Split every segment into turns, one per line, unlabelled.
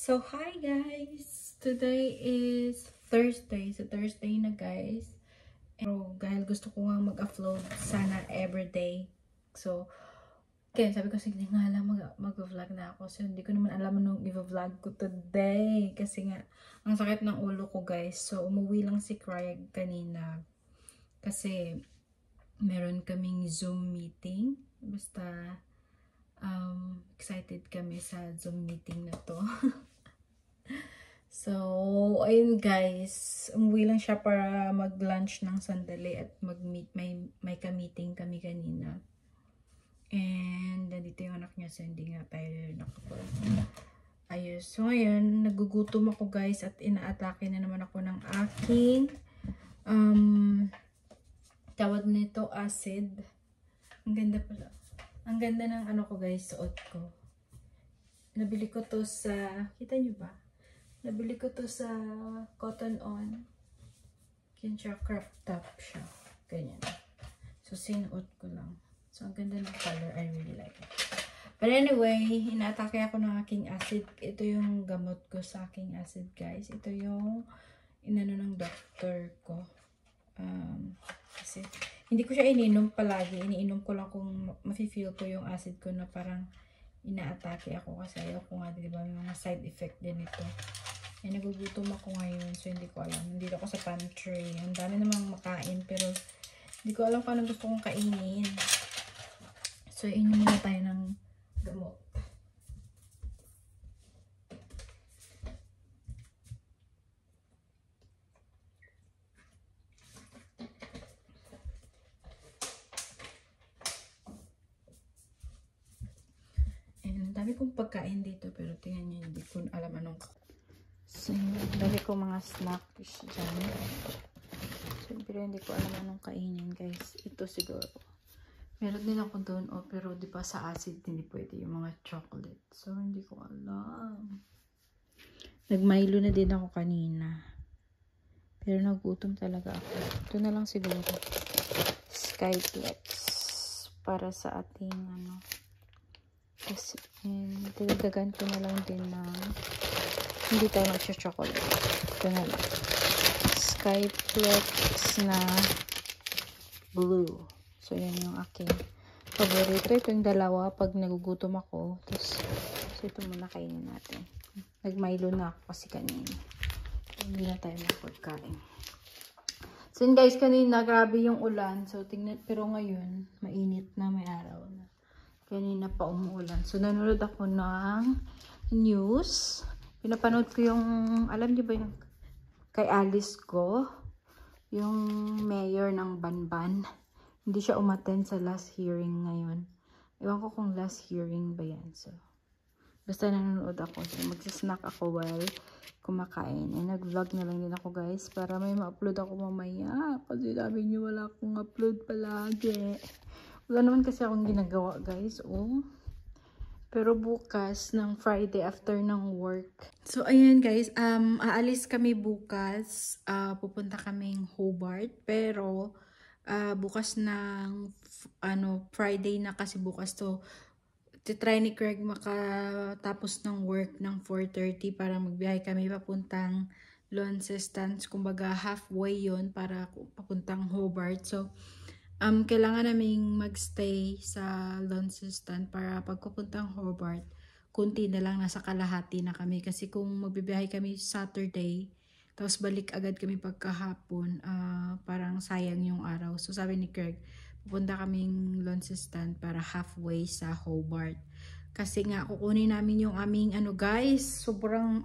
So, hi guys! Today is Thursday. So, Thursday na guys. Pero, dahil gusto ko nga mag-upload sana everyday. So, okay, sabi ko, sige nga lang mag-vlog na ako. So, hindi ko naman alam anong i-vlog ko today. Kasi nga, ang sakit ng ulo ko guys. So, umuwi lang si Craig kanina. Kasi, meron kaming Zoom meeting. Basta, excited kami sa Zoom meeting na to. So, ayun guys, umuwi lang siya para mag-lunch ng sandali at mag-meet, may ka-meeting kami kanina. And, nandito yung anak niya, so hindi nga tayo ayos. So, ngayon, nagugutom ako guys at inaatake na naman ako ng aking, tawag nito acid. Ang ganda pala. Ang ganda ng ano ko guys, suot ko. Nabili ko to sa, kita nyo ba? Nabili ko to sa Cotton On. Yan siya, crop top siya. Ganyan. So, sinuot ko lang. So, ang ganda ng color. I really like it. But anyway, inaatake ako ng aking acid. Ito yung gamot ko sa aking acid, guys. Ito yung inano ng doctor ko. Kasi, hindi ko siya ininom palagi. Iniinom ko lang kung mafe-feel ko yung acid ko na parang inaatake ako kasi ayaw ko nga, diba, may mga side effect din ito. Eh, nagugutom ako ngayon, so hindi ko alam. Nandito ako sa pantry. Ang dami namang makain, pero hindi ko alam kung anong gusto kong kainin. So, inom muna tayo ng gamot. And, ang dami kong pagkain dito, pero tingnan nyo, hindi ko alam anong so, dali ko mga snacks dyan. Siyempre, hindi ko alam anong kainin, guys. Ito siguro. Meron din ako doon, oh, pero di ba sa acid, hindi pwede yung mga chocolate. So, hindi ko alam. Nag-Milo na din ako kanina. Pero nagutom talaga ako. Ito na lang siguro. Skyflex. Para sa ating, ano. Kasi, dagdagan ko na lang din ng hindi tayo mag-chocolate. Ito na lang. Skyflex na blue. So, yan yung aking favorite. Ito yung dalawa pag nagugutom ako. Tapos, so ito muna kainin natin. Nag-Milo na ako kasi kanina. Hindi na tayo magpagkain. So, yun guys, kanina grabe yung ulan. So, tingnan, pero ngayon, mainit na, may araw na. Kanina pa umuulan. So, nanonood ako ng news. Pinapanood ko yung, alam niyo ba yung kay Alice ko? Yung mayor ng Banban. Hindi siya umattend sa last hearing ngayon. Ewan ko kung last hearing ba yan. So, basta nanonood ako. So, magsasnack ako while kumakain. And nag-vlog na lang din ako guys. Para may ma-upload ako mamaya. Kasi sabi niyo wala akong upload palagi. Wala naman kasi akong ginagawa guys. Oh. Pero bukas ng Friday after ng work. So, ayan guys. Aalis kami bukas. Pupunta kaming Hobart. Pero, bukas ng Friday na kasi bukas to. Titry ni Craig makatapos ng work ng 4:30 para magbiyahe kami papuntang Launceston. Kumbaga halfway yon para papuntang Hobart. So, kailangan naming magstay sa Launceston para pagpapuntang Hobart, kunti na lang, nasa kalahati na kami. Kasi kung magbibiyahe kami Saturday, tapos balik agad kami pagkahapon, parang sayang yung araw. So sabi ni Craig, pupunta kaming Launceston para halfway sa Hobart. Kasi nga, kukunin namin yung aming guys, sobrang,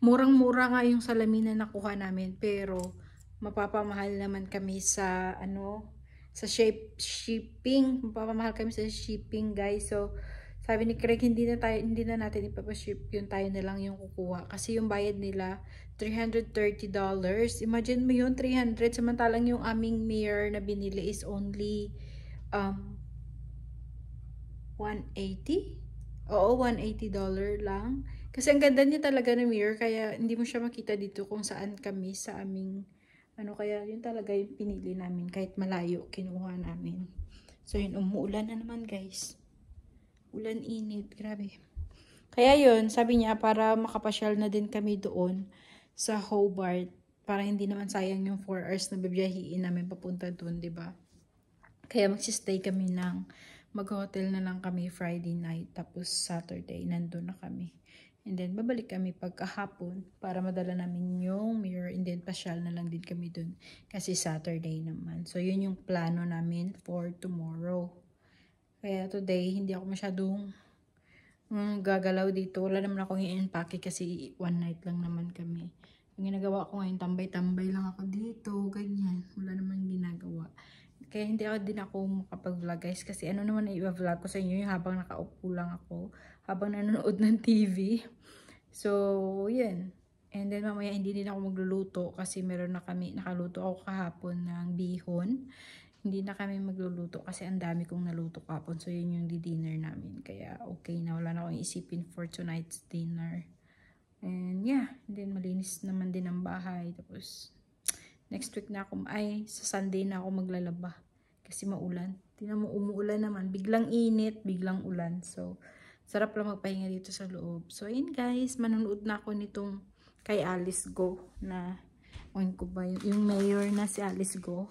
murang-mura nga yung salamin na nakuha namin. Pero, mapapamahal naman kami sa, sa shipping. Mapapamahal kami sa shipping, guys. So, sabi ni Craig, hindi na natin ipapaship yun, tayo na lang yung kukuha. Kasi yung bayad nila, $330. Imagine mo yun, 300. Samantalang yung aming mirror na binili is only, 180? Oo, $180 lang. Kasi ang ganda niya talaga ng mirror, kaya hindi mo siya makita dito kung saan kami sa aming, kaya yun talaga yung pinili namin. Kahit malayo, kinuha namin. So, yun, umuulan na naman, guys. Ulan, init, grabe. Kaya yun, sabi niya, para makapasyal na din kami doon sa Hobart. Para hindi naman sayang yung 4 hours na bibiyahiin namin papunta doon, di ba? Kaya magsistay kami mag-hotel na lang kami Friday night. Tapos Saturday, nandun na kami. And then, babalik kami pagkahapon para madala namin yung mirror. And then, pasyal na lang din kami doon. Kasi Saturday naman. So, yun yung plano namin for tomorrow. Kaya today, hindi ako masyadong gagalaw dito. Wala naman akong i-unpack kasi one night lang naman kami. Yung ginagawa ko ngayon, tambay-tambay lang ako dito. Ganyan. Wala naman ginagawa. Kaya hindi din ako makapag-vlog guys. Kasi ano naman i-vlog ko sa inyo yung habang nakaupo lang ako. Habang nanonood ng TV. So, yun. And then mamaya hindi din ako magluluto. Kasi meron na kami, nakaluto ako kahapon ng bihon. Hindi na kami magluluto kasi ang dami kong naluto kahapon. So, yun yung dinner namin. Kaya, okay na. Wala na akong isipin for tonight's dinner. And, yeah. And then, malinis naman din ang bahay. Tapos, next week na ako, sa Sunday na ako maglalaba. Kasi maulan. Tingnan mo, umuulan naman. Biglang init, biglang ulan. So, sarap lang magpahinga dito sa loob. So, yun guys. Manonood na ako nitong kay Alice Go. Na, ko ba yung mayor na si Alice Go.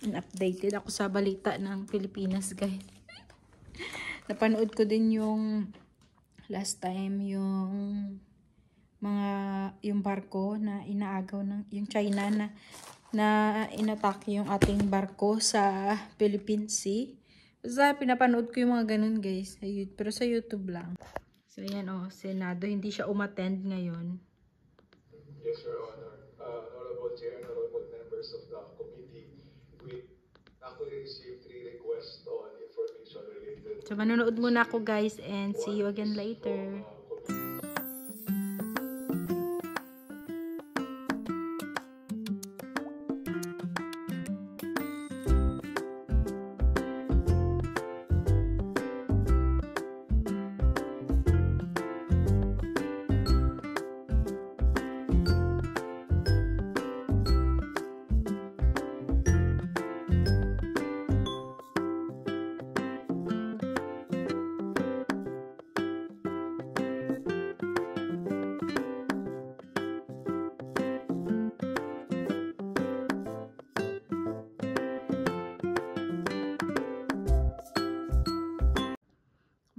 Updated ako sa balita ng Pilipinas guys. Napanood ko din yung last time yung yung barko na inaagaw ng yung China na inatake yung ating barko sa Philippine Sea. Basta pinapanood ko yung mga ganun guys. Pero sa YouTube lang. So yan Senado. Hindi siya umattend ngayon.
Yes, Your Honor. Honorable Chair and honorable members of the committee, we actually received 3 requests on information related.
So manonood muna ako guys and see you again later.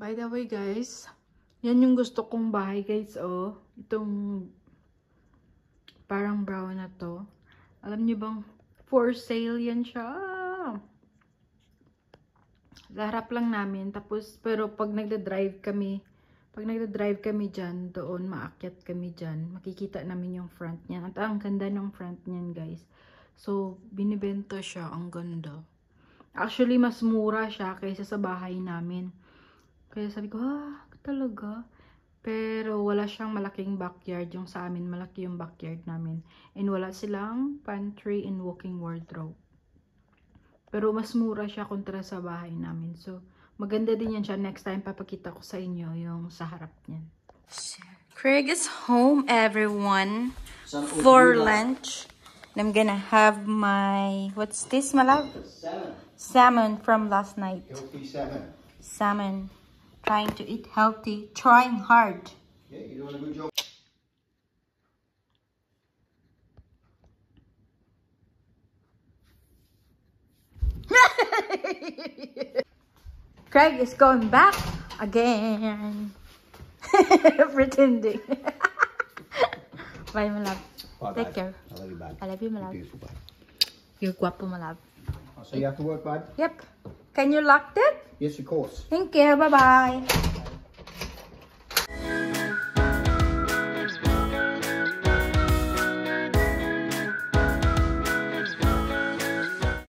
By the way guys, yan yung gusto kong bahay guys itong parang brown na to. Alam niyo bang for sale yan siya. Laharap lang namin tapos pero pag nagda-drive kami dyan, doon maakyat kami dyan, makikita namin yung front niyan. At ang ganda ng front niyan guys. So binibenta siya, ang ganda. Actually mas mura siya kaysa sa bahay namin. Kaya sabi ko, talaga? Pero wala siyang malaking backyard. Yung sa amin, malaki yung backyard namin. And wala silang pantry and walking wardrobe. Pero mas mura siya kontra sa bahay namin. So, maganda din yan siya. Next time, papakita ko sa inyo yung sa harap niyan. Craig is home, everyone. For lunch. And I'm gonna have my, what's this, my love? Salmon from last night.
Healthy salmon.
Salmon. Trying to eat healthy. Trying hard.
Yeah, you're doing a good job.
Craig is going back again. Pretending. Bye, my love.
Bye,
Take
bye.
care.
I love you, bud.
I love you, my love.
Beautiful, bud.
You're guapo, my love.
I'll see you after work, bud.
Yep. Can you lock that?
Yes, of course.
Thank you. Bye-bye.